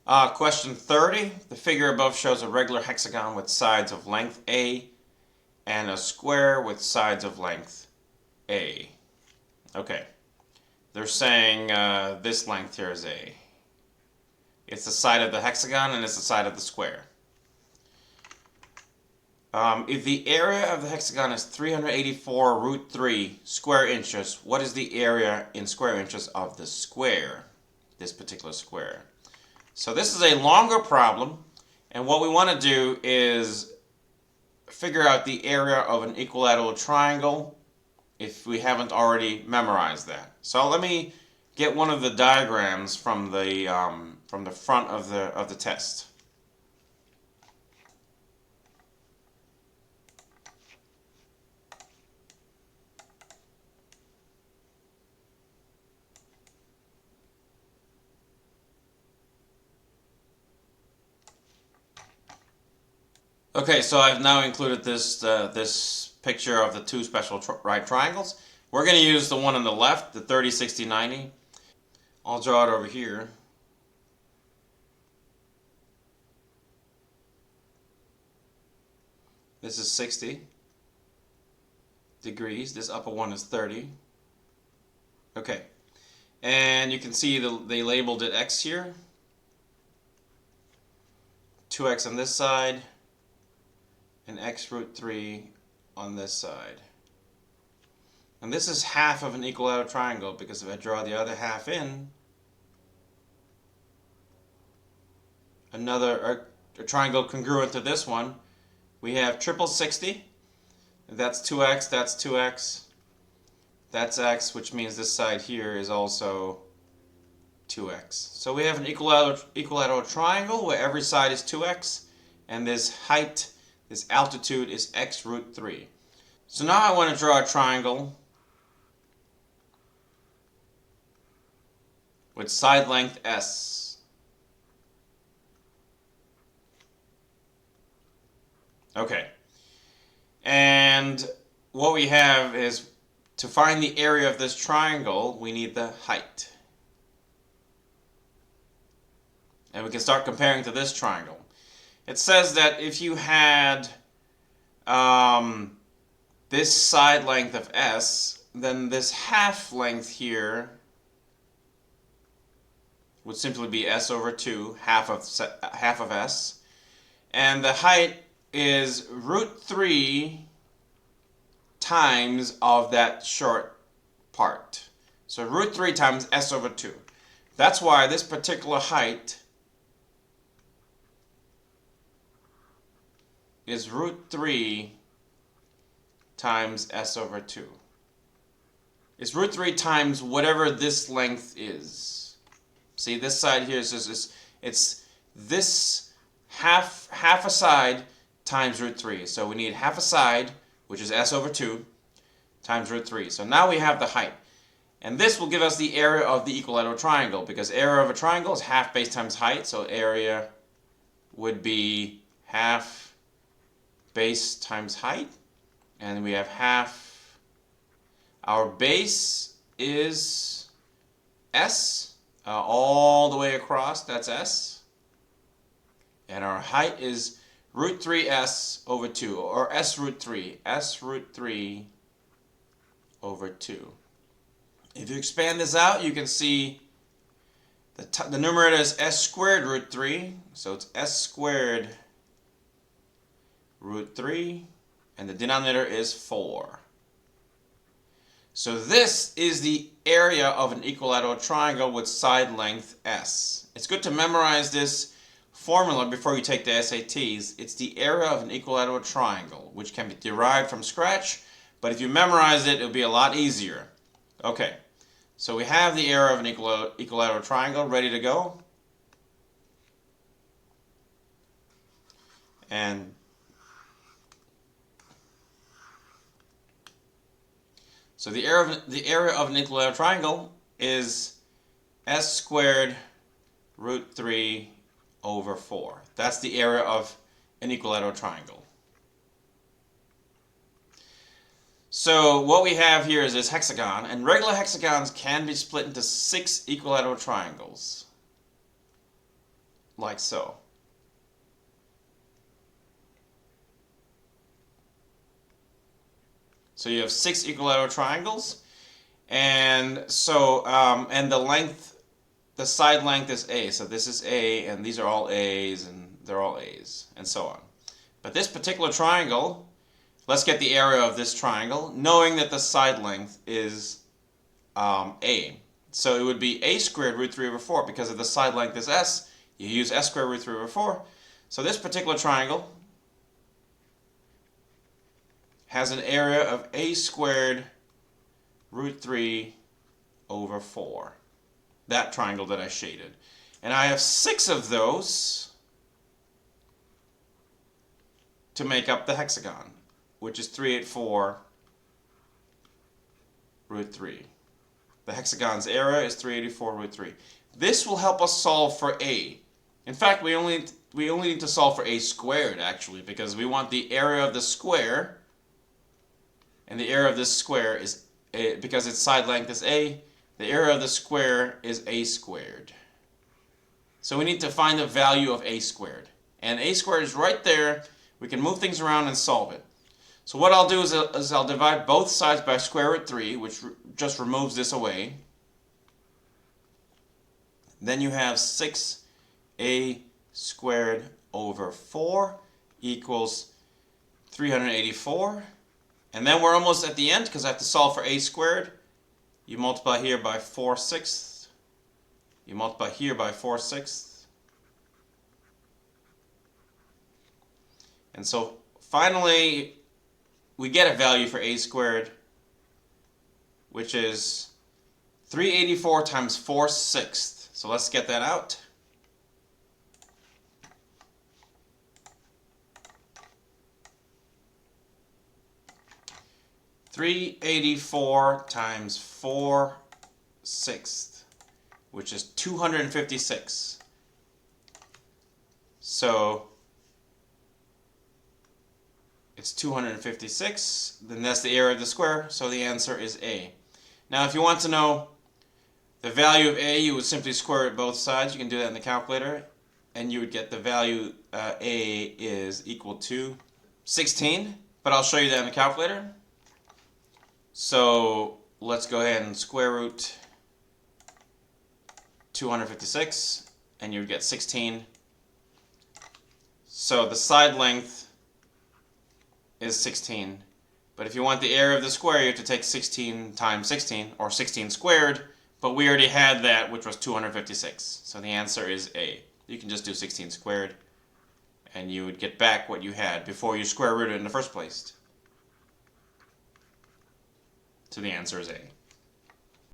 Question 30. The figure above shows a regular hexagon with sides of length A and a square with sides of length A. Okay. They're saying this length here is A. It's the side of the hexagon and it's the side of the square. If the area of the hexagon is 384 root 3 square inches, what is the area in square inches of the square? This particular square. So this is a longer problem, and what we want to do is figure out the area of an equilateral triangle if we haven't already memorized that. So let me get one of the diagrams from the front of the test. Okay, so I've now included this picture of the two special right triangles. We're going to use the one on the left, the 30, 60, 90. I'll draw it over here. This is 60 degrees. This upper one is 30. Okay, and you can see they labeled it X here. 2x on this side, and x root 3 on this side. And this is half of an equilateral triangle, because if I draw the other half in, a triangle congruent to this one, we have triple 60. That's 2x, that's 2x, that's x, which means this side here is also 2x. So we have an equilateral triangle where every side is 2x, and this height, this altitude, is x root 3. So now I want to draw a triangle with side length s. Okay. And what we have is, to find the area of this triangle, we need the height. And we can start comparing to this triangle. It says that if you had this side length of s, then this half length here would simply be s over 2, half of s. And the height is root 3 times of that short part. So root 3 times s over 2. That's why this particular height is root 3 times s over 2. It's root 3 times whatever this length is. See, this side here is it's this half a side times root 3. So we need half a side, which is s over 2, times root 3. So now we have the height. And this will give us the area of the equilateral triangle, because area of a triangle is half base times height. So area would be half base times height, and we have half. Our base is s, all the way across, that's s, and our height is root 3s over 2, or s root 3 over 2. If you expand this out, you can see the numerator is s squared root 3, so it's s squared root 3, and the denominator is 4. So this is the area of an equilateral triangle with side length s. It's good to memorize this formula before you take the SATs. It's the area of an equilateral triangle, which can be derived from scratch, but if you memorize it, it'll be a lot easier. Okay, so we have the area of an equilateral triangle ready to go. And so the area of an equilateral triangle is s squared root 3 over 4. That's the area of an equilateral triangle. So what we have here is this hexagon, and regular hexagons can be split into 6 equilateral triangles. like so. So you have 6 equilateral triangles, and so and the length, the side length is A. So this is A, and these are all A's, and they're all A's, and so on. But this particular triangle, let's get the area of this triangle, knowing that the side length is A. So it would be A squared root 3 over 4, because if the side length is S, you use S squared root 3 over 4. So this particular triangle has an area of A squared root 3 over 4. That triangle that I shaded. And I have 6 of those to make up the hexagon, which is 384 root 3. The hexagon's area is 384 root 3. This will help us solve for A. In fact, we only need to solve for A squared, actually, because we want the area of the square, and the area of this square is A, because its side length is A, the area of the square is A squared. So we need to find the value of A squared. And A squared is right there. We can move things around and solve it. So what I'll do is I'll divide both sides by square root 3, which just removes this away. Then you have 6A squared over 4 equals 384. And then we're almost at the end, because I have to solve for A squared. You multiply here by 4/6. You multiply here by 4/6. And so finally, we get a value for A squared, which is 384 times 4/6. So let's get that out. (384) times 4/6, which is 256. So it's 256, then that's the area of the square, so the answer is A. Now if you want to know the value of A, you would simply square root both sides. You can do that in the calculator, and you would get the value A is equal to 16, but I'll show you that in the calculator. So let's go ahead and square root 256, and you would get 16. So the side length is 16. But if you want the area of the square, you have to take 16 times 16, or 16 squared, but we already had that, which was 256. So the answer is A. You can just do 16 squared, and you would get back what you had before you square rooted in the first place. So the answer is A.